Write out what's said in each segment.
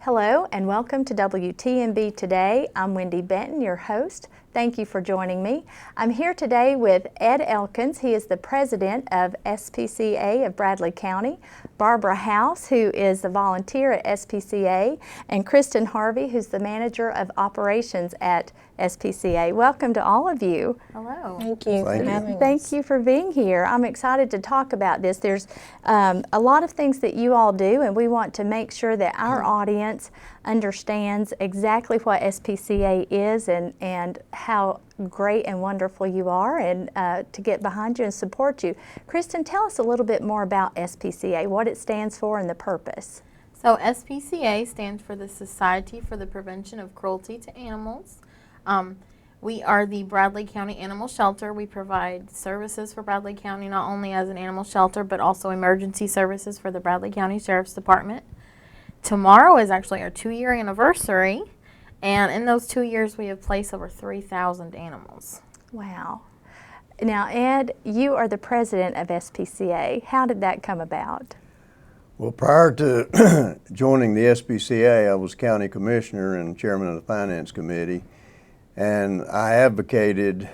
Hello and welcome to WTNB Today. I'm Wendy Benton, your host. Thank you for joining me. I'm here today with Ed Elkins. He is the president of SPCA of Bradley County, Barbara House, who is the volunteer at SPCA, and Kristen Harvey, who's the manager of operations at SPCA. Welcome to all of you. Hello. Thank you for having us. Thank you for being here. I'm excited to talk about this. There's a lot of things that you all do, and we want to make sure that our audience understands exactly what SPCA is and how great and wonderful you are, and to get behind you and support you. Kristen, tell us a little bit more about SPCA, what it stands for and the purpose. So SPCA stands for the Society for the Prevention of Cruelty to Animals. We are the Bradley County Animal Shelter. We provide services for Bradley County not only as an animal shelter but also emergency services for the Bradley County Sheriff's Department. Tomorrow is actually our 2-year anniversary, and in those 2 years we have placed over 3,000 animals. Wow. Now, Ed, you are the president of SPCA. How did that come about? Well, prior to joining the SPCA, I was county commissioner and chairman of the finance committee, and I advocated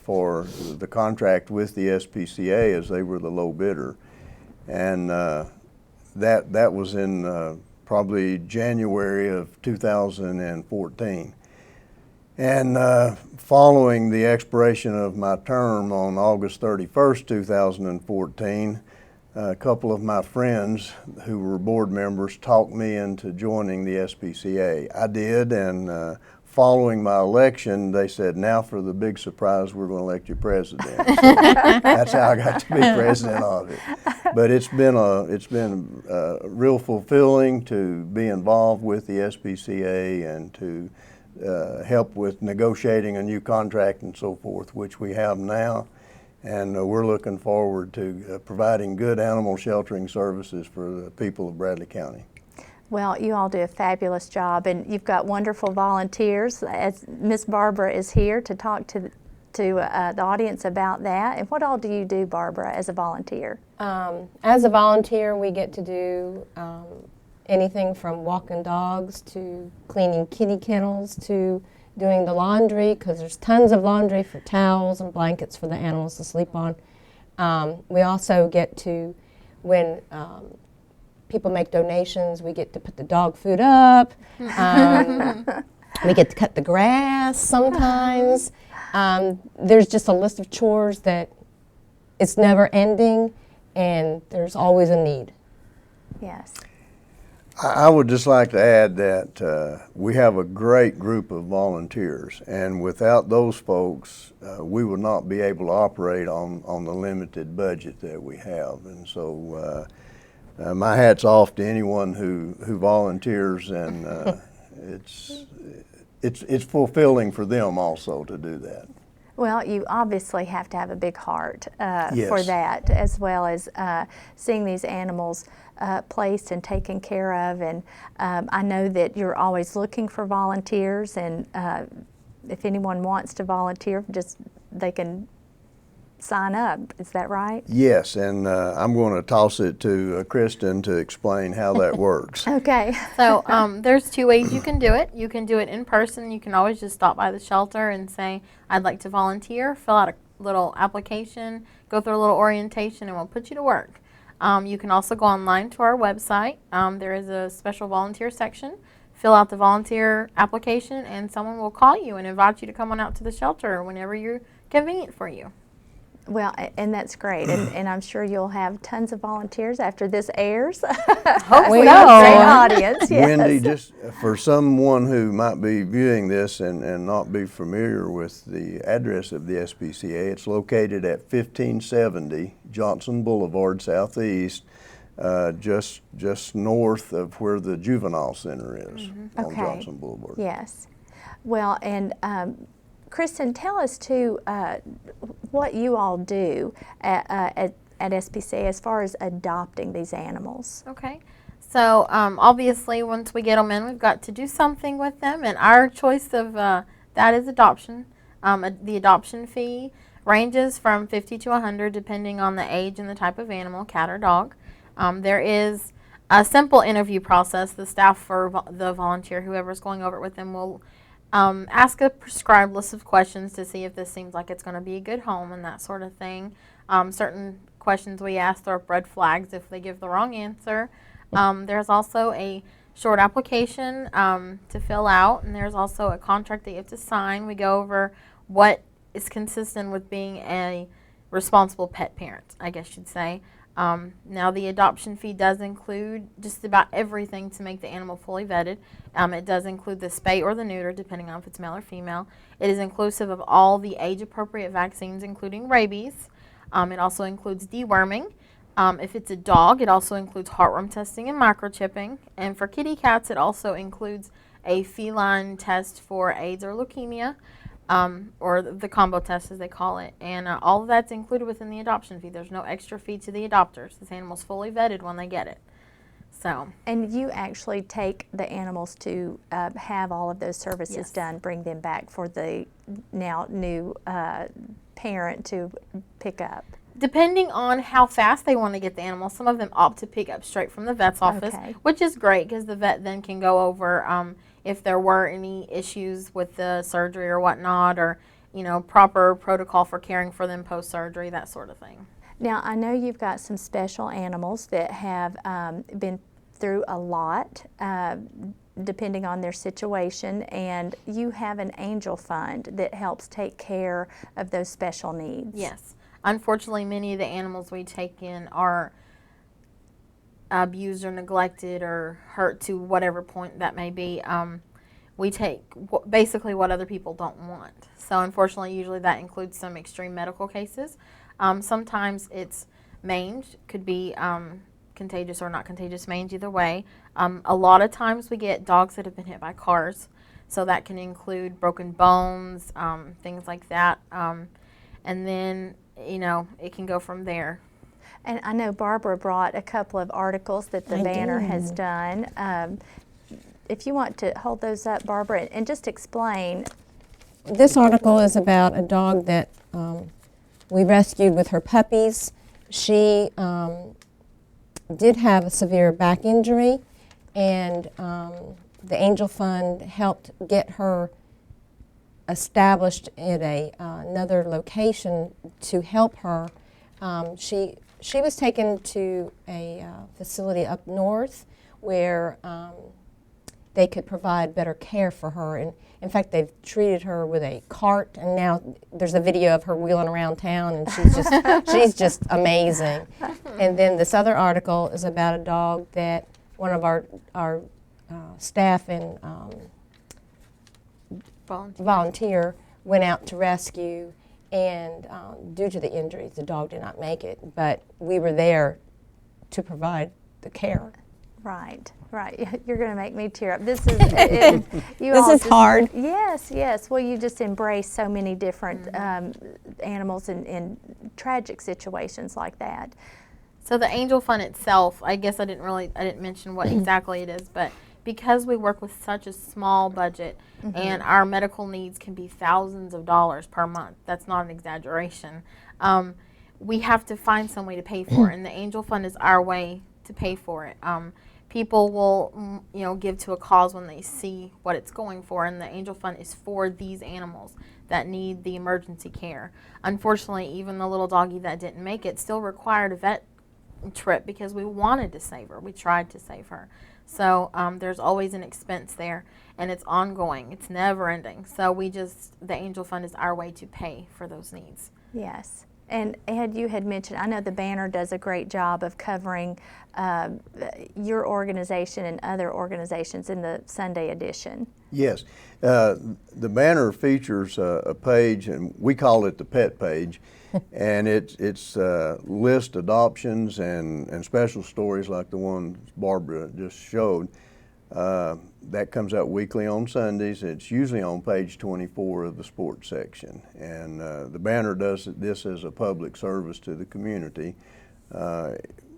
for the contract with the SPCA as they were the low bidder, and that was in probably January of 2014. And following the expiration of my term on August 31st, 2014, a couple of my friends who were board members talked me into joining the SPCA. I did, and following my election, they said, "Now for the big surprise, we're going to elect you president." So that's how I got to be president of it. But it's been real fulfilling to be involved with the SPCA and to help with negotiating a new contract and so forth, which we have now. And we're looking forward to providing good animal sheltering services for the people of Bradley County. Well, you all do a fabulous job, and you've got wonderful volunteers. As Miss Barbara is here to talk to the audience about that. And what all do you do, Barbara, as a volunteer? As a volunteer, we get to do anything from walking dogs to cleaning kitty kennels to doing the laundry, because there's tons of laundry for towels and blankets for the animals to sleep on. We also get to, when people make donations, we get to put the dog food up. We get to cut the grass sometimes. There's just a list of chores that it's never ending, and there's always a need. Yes. I would just like to add that we have a great group of volunteers, and without those folks, we would not be able to operate on the limited budget that we have. And so my hat's off to anyone who volunteers, and it's fulfilling for them also to do that. Well, you obviously have to have a big heart Yes. for that, as well as seeing these animals placed and taken care of. And I know that you're always looking for volunteers, and if anyone wants to volunteer, they can sign up. Is that right? Yes, and I'm going to toss it to Kristen to explain how that works. Okay. So there's 2 ways you can do it. You can do it in person. You can always just stop by the shelter and say, "I'd like to volunteer," fill out a little application, go through a little orientation, and we'll put you to work. You can also go online to our website. There is a special volunteer section. Fill out the volunteer application, and someone will call you and invite you to come on out to the shelter whenever you're convenient for you. Well, and that's great, and I'm sure you'll have tons of volunteers after this airs. Hopefully We have a great so. audience. Yes. Wendy, just for someone who might be viewing this and not be familiar with the address of the SPCA, it's located at 1570 Johnson Boulevard Southeast, just north of where the Juvenile Center is on Okay. Johnson Boulevard. Yes. Well, and Kristen, tell us too what you all do at SPCA as far as adopting these animals. Okay. So obviously once we get them in, we've got to do something with them, and our choice of that is adoption. The adoption fee ranges from $50 to $100 depending on the age and the type of animal, cat or dog. There is A simple interview process. The staff or the volunteer, whoever's going over it with them, will ask a prescribed list of questions to see if this seems like it's going to be a good home and that sort of thing. Certain questions we ask throw up red flags if they give the wrong answer. There's also a short application to fill out, and there's also a contract that you have to sign. We go over what is consistent with being a responsible pet parent, I guess you'd say. Now, the adoption fee does include just about everything to make the animal fully vetted. It does include the spay or the neuter, depending on if it's male or female. It is inclusive of all the age-appropriate vaccines, including rabies. It also includes deworming. If it's a dog, it also includes heartworm testing and microchipping. And for kitty cats, it also includes a feline test for AIDS or leukemia, or the combo test as they call it. And all of that's included within the adoption fee. There's no extra fee to the adopters. This animal's fully vetted when they get it. So. And you actually take the animals to have all of those services Yes. done, bring them back for the now new parent to pick up. Depending on how fast they want to get the animal, some of them opt to pick up straight from the vet's office, Okay. which is great because the vet then can go over if there were any issues with the surgery or whatnot, or proper protocol for caring for them post-surgery, that sort of thing. Now, I know you've got some special animals that have been through a lot, depending on their situation, and you have an angel fund that helps take care of those special needs. Yes. Unfortunately, many of the animals we take in are abused or neglected or hurt to whatever point that may be. We take basically what other people don't want. So unfortunately, usually that includes some extreme medical cases. Sometimes it's mange, could be contagious or not contagious mange, either way. A lot of times we get dogs that have been hit by cars. So that can include broken bones, things like that. And then it can go from there. And I know Barbara brought a couple of articles that the Banner has done. If you want to hold those up, Barbara, and just explain. This article is about a dog that we rescued with her puppies. She did have a severe back injury, and the Angel Fund helped get her established at another location to help her. She was taken to a facility up north where they could provide better care for her. And in fact, they've treated her with a cart, and now there's a video of her wheeling around town, and she's just amazing. And then this other article is about a dog that one of our staff and volunteer went out to rescue, and due to the injuries, the dog did not make it, but we were there to provide the care. Right. You're going to make me tear up. This is This is hard. Yes. Well, you just embrace so many different animals in tragic situations like that. So the Angel Fund itself, I guess I didn't mention what exactly it is, but because we work with such a small budget and our medical needs can be thousands of dollars per month, that's not an exaggeration, we have to find some way to pay for it, and the Angel Fund is our way to pay for it. People will give to a cause when they see what it's going for, and the Angel Fund is for these animals that need the emergency care. Unfortunately, even the little doggy that didn't make it still required a vet trip because we wanted to save her. We tried to save her. So there's always an expense there, and it's ongoing. It's never ending. So the Angel Fund is our way to pay for those needs. Yes. And Ed, you had mentioned, I know the Banner does a great job of covering your organization and other organizations in the Sunday edition. Yes. The Banner features a page, and we call it the pet page, and it's list adoptions and special stories like the one Barbara just showed. That comes out weekly on Sundays. It's usually on page 24 of the sports section. And the Banner does this as a public service to the community.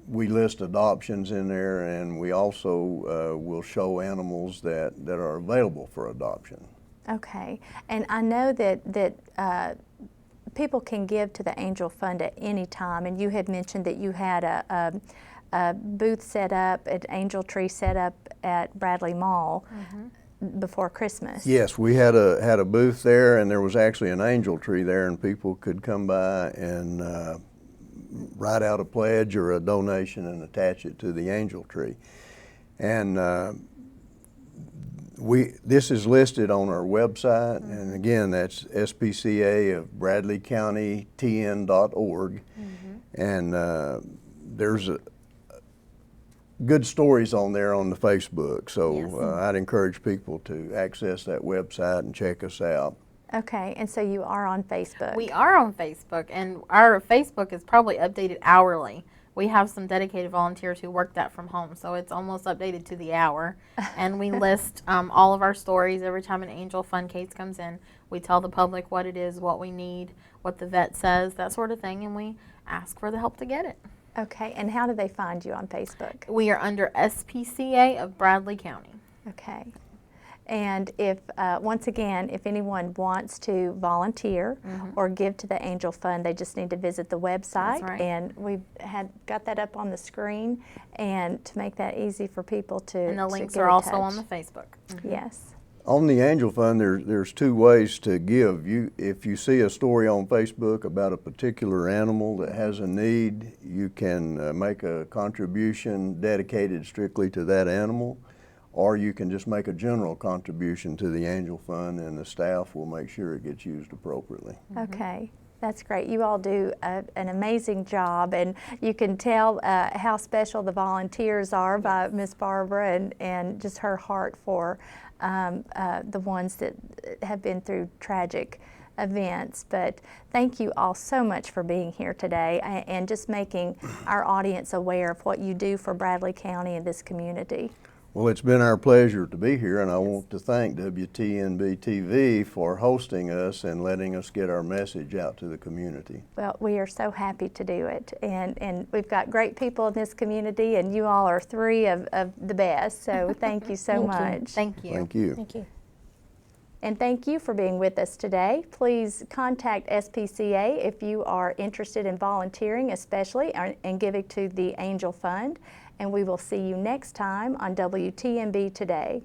We list adoptions in there, and we also will show animals that are available for adoption. Okay. And I know that people can give to the Angel Fund at any time, and you had mentioned that you had a booth set up, an angel tree set up at Bradley Mall before Christmas. Yes, we had a booth there, and there was actually an angel tree there, and people could come by and write out a pledge or a donation and attach it to the angel tree. And this is listed on our website, and again, that's SPCA of Bradley County TN.org. And there's good stories on there on the Facebook, so I'd encourage people to access that website and check us out. Okay, and so you are on Facebook. We are on Facebook, and our Facebook is probably updated hourly. We have some dedicated volunteers who work that from home, so it's almost updated to the hour. And we list all of our stories every time an Angel Fund case comes in. We tell the public what it is, what we need, what the vet says, that sort of thing, and we ask for the help to get it. Okay, and how do they find you on Facebook? We are under SPCA of Bradley County. Okay. And if, once again, if anyone wants to volunteer or give to the Angel Fund, they just need to visit the website. That's right. And we've got that up on the screen, and to make that easy for people to And the links get are in also touch. on the Facebook. Yes. On the Angel Fund, there's two ways to give. If you see a story on Facebook about a particular animal that has a need, you can make a contribution dedicated strictly to that animal, or you can just make a general contribution to the Angel Fund, and the staff will make sure it gets used appropriately. Okay. That's great. You all do an amazing job, and you can tell how special the volunteers are by Miss Barbara and just her heart for the ones that have been through tragic events. But thank you all so much for being here today and just making our audience aware of what you do for Bradley County and this community. Well, it's been our pleasure to be here, and I want to thank WTNB TV for hosting us and letting us get our message out to the community. Well, we are so happy to do it, and we've got great people in this community, and you all are three of the best, so thank you so much. Thank you. Thank you. Thank you. And thank you for being with us today. Please contact SPCA if you are interested in volunteering, especially, and giving to the Angel Fund. And we will see you next time on WTNB Today.